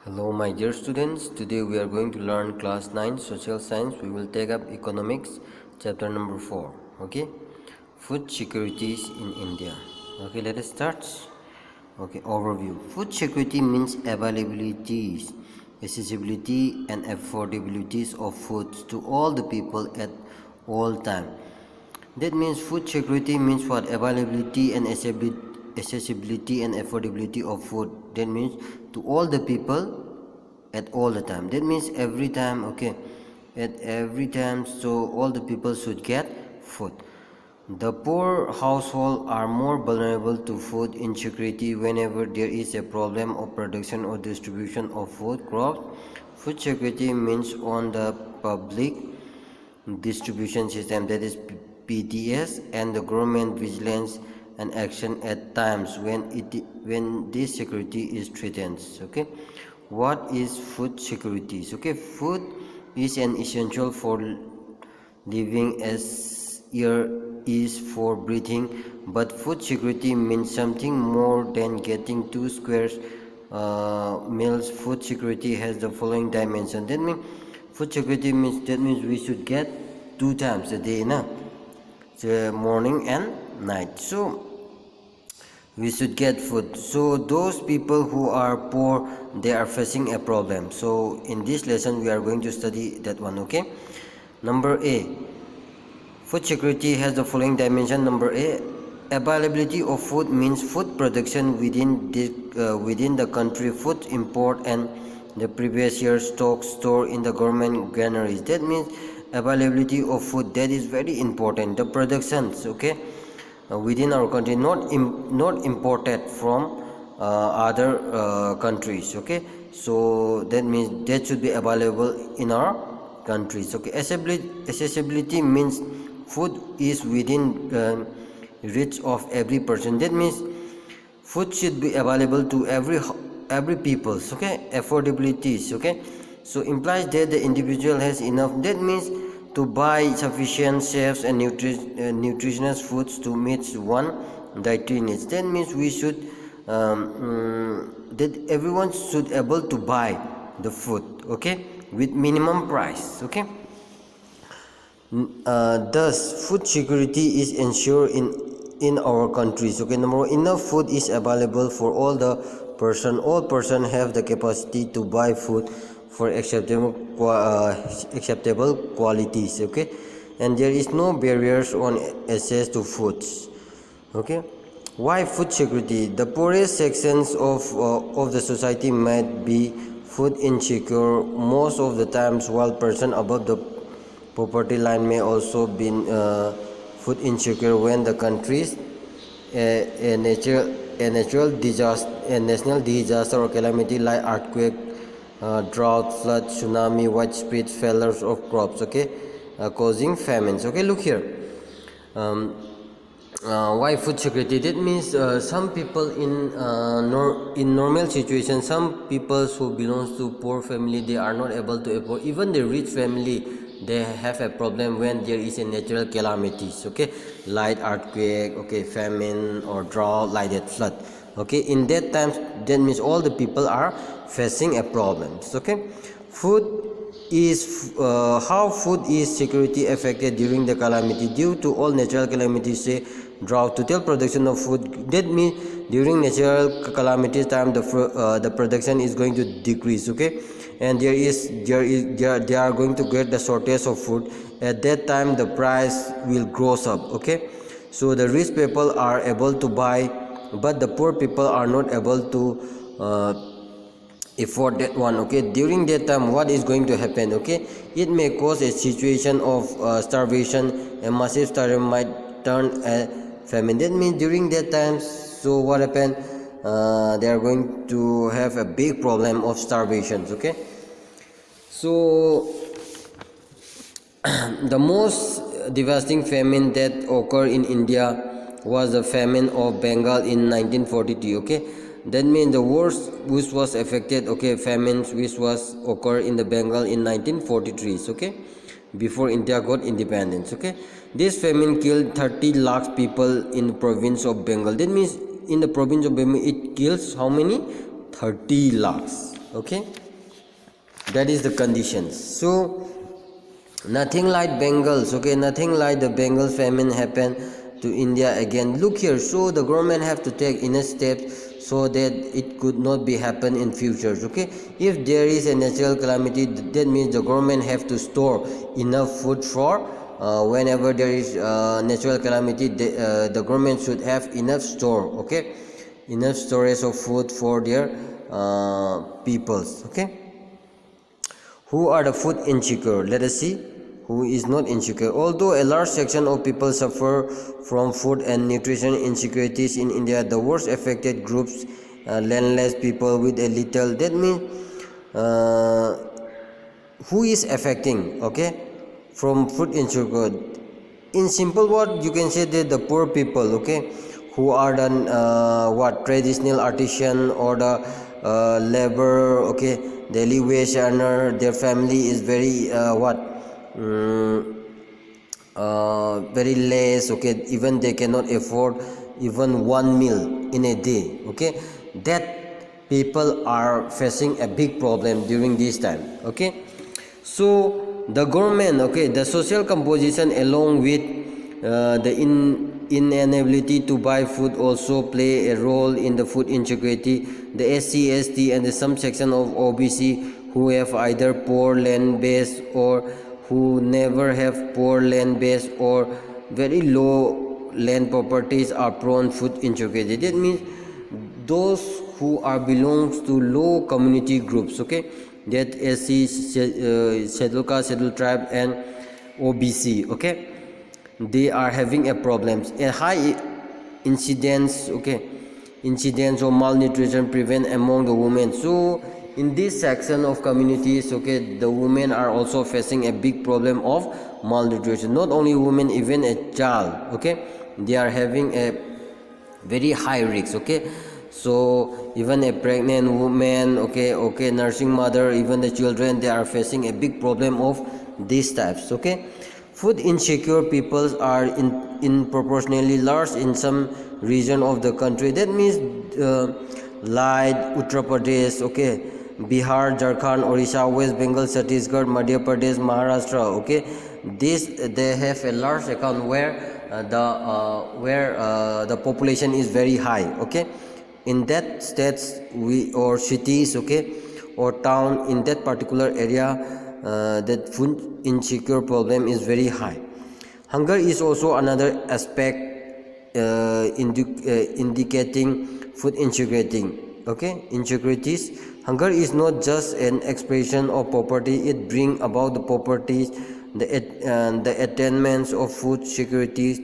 Hello my dear students, today we are going to learn class 9 social science. We will take up economics chapter number 4. Okay, food securities in India. Okay, let us start. Okay, overview. Food security means availabilities, accessibility and affordabilities of foods to all the people at all time. That means food security means what? Availability and accessibility and affordability of food. That means to all the people at all the time. That means every time, okay, at every time, so all the people should get food. The poor household are more vulnerable to food insecurity whenever there is a problem of production or distribution of food crops. Food security means on the public distribution system, that is PDS, and the government vigilance and action at times when this security is threatened. Okay, what is food security? Okay, food is an essential for living as air is for breathing, but food security means something more than getting 2 square meals. Food security has the following dimension. That means food security means we should get 2 times a day, so morning and night. So we should get food. So those people who are poor, they are facing a problem. So in this lesson we are going to study that one. Okay, number A, food security has the following dimension. Number A, availability of food means food production within the country, food import and the previous year's stock stored in the government granaries. That means availability of food, that is very important. The productions, okay, within our country, not imported from other countries. Okay, so that means that should be available in our countries. Okay, accessibility means food is within reach of every person. That means food should be available to every peoples. Okay, affordabilities, okay, so implies that the individual has enough. That means to buy sufficient safe and nutritious foods to meet one dietary needs. That means we should that everyone should able to buy the food, okay, with minimum price. Okay, thus food security is ensured in our countries. Okay, number one, enough food is available for all person have the capacity to buy food for acceptable qualities. Okay, and there is no barriers on access to foods. Okay, why food security? The poorest sections of the society might be food insecure most of the times, while person above the poverty line may also be food insecure when the countries a natural disaster, a national disaster or calamity like earthquake, drought, flood, tsunami, widespread failures of crops, okay, causing famines. Okay, look here. Why food security? That means some people in normal situations, some people who belongs to poor family, they are not able to afford. Even the rich family, they have a problem when there is a natural calamities. Okay, like earthquake, okay, famine or drought, like that, flood. Okay, in that times, that means all the people are facing a problems. Okay, food is how food is security affected during the calamity. Due to all natural calamities, say drought, total production of food. That means during natural calamities time, the production is going to decrease. Okay, and they are going to get the shortage of food. At that time the price will grows up. Okay, so the rich people are able to buy, but the poor people are not able to afford that one. Okay, during that time what is going to happen? Okay, it may cause a situation of starvation. A massive starvation might turn a famine. That means during that time, so what happened, they are going to have a big problem of starvations. Okay, so the most devastating famine that occurred in India was the famine of Bengal in 1942. Okay, that means the worst which was affected, okay, famines which was occurred in the Bengal in 1943. Okay, before India got independence. Okay, this famine killed 30 lakhs people in the province of Bengal. That means in the province of Bengal it kills how many? 30 lakhs. Okay, that is the conditions. So nothing like Bengals, okay, nothing like the Bengals famine happened to India again. Look here, so the government have to take enough steps so that it could not be happen in futures. Okay, if there is a natural calamity, that means the government have to store enough food for whenever there is natural calamity. The government should have enough store, okay, enough storage of food for their peoples. Okay, who are the food insecure? Let us see who is not insecure. Although a large section of people suffer from food and nutrition insecurities in India, the worst affected groups, landless people with a little, that means who is affecting, okay, from food insecure. In simple word, you can say that the poor people, okay, who are the traditional artisan or the labor, okay, daily wage earner. Their family is very very less, okay, even they cannot afford even one meal in a day, okay. That people are facing a big problem during this time, okay. So the government, okay, the social composition along with the inability to buy food also play a role in the food insecurity. The SC, ST and the some section of OBC who have either poor land base or who never have poor land base or very low land properties are prone food insecurity. That means those who are belongs to low community groups, okay, that SC, scheduled caste, scheduled tribe and OBC, okay, they are having a problems. A high incidence, okay, incidence of malnutrition prevent among the women. So in this section of communities, okay, the women are also facing a big problem of malnutrition. Not only women, even a child, okay, they are having a very high risk, okay. So even a pregnant woman, okay, nursing mother, even the children, they are facing a big problem of these types, okay. Food insecure peoples are in proportionally large in some region of the country. That means like Uttar Pradesh, okay, Bihar, Jharkhand, Orissa, West Bengal, Chhattisgarh, Madhya Pradesh, Maharashtra, okay, this they have a large account where the population is very high, okay. In that states or cities, okay, or town, in that particular area, that food insecure problem is very high. Hunger is also another aspect indicating food insecurity, okay, insecurities. Hunger is not just an expression of poverty, it brings about the poverty, the attainments of food securities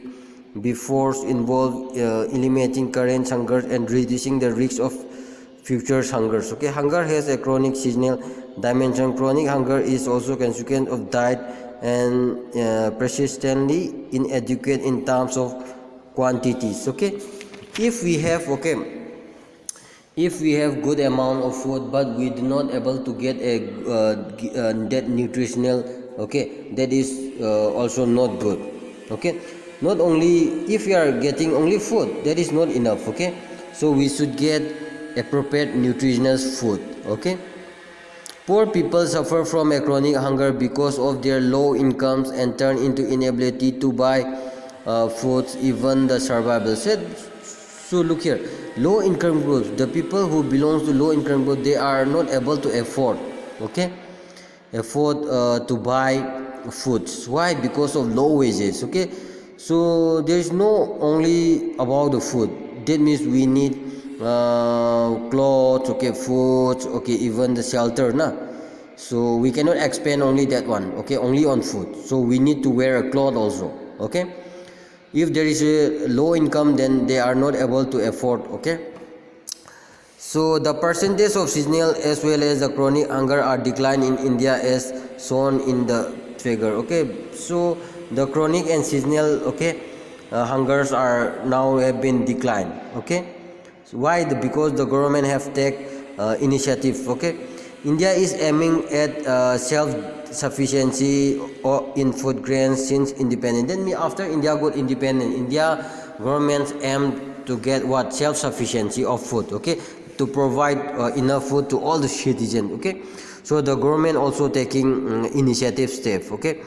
before involve eliminating current hunger and reducing the risk of future hungers, okay. Hunger has a chronic seasonal dimension. Chronic hunger is also consequence of diet and persistently inadequate in terms of quantities, okay. If we have, okay, if we have good amount of food but we do not able to get a that nutritional, okay, that is also not good, okay. Not only if you are getting only food, that is not enough, okay. So we should get appropriate nutritious food, okay. Poor people suffer from a chronic hunger because of their low incomes and turn into inability to buy foods, even the survival. So look here, low income groups, the people who belongs to low income group, they are not able to afford, okay, afford to buy foods. Why? Because of low wages, okay. So there is no only about the food, that means we need clothes, okay, foods, okay, even the shelter, nah. So we cannot expand only that one, okay, only on food. So we need to wear a cloth also, okay. If there is a low income, then they are not able to afford, okay. So the percentage of seasonal as well as the chronic hunger are declined in India as shown in the figure, okay. So the chronic and seasonal, okay, hungers are now have been declined, okay. So why? Because the government have take initiative, okay. India is aiming at self-sufficiency in food grains since independence. Then after India got independent, India government aimed to get what? Self-sufficiency of food, okay. to provide enough food to all the citizens. Okay, so the government also taking initiative steps. Okay,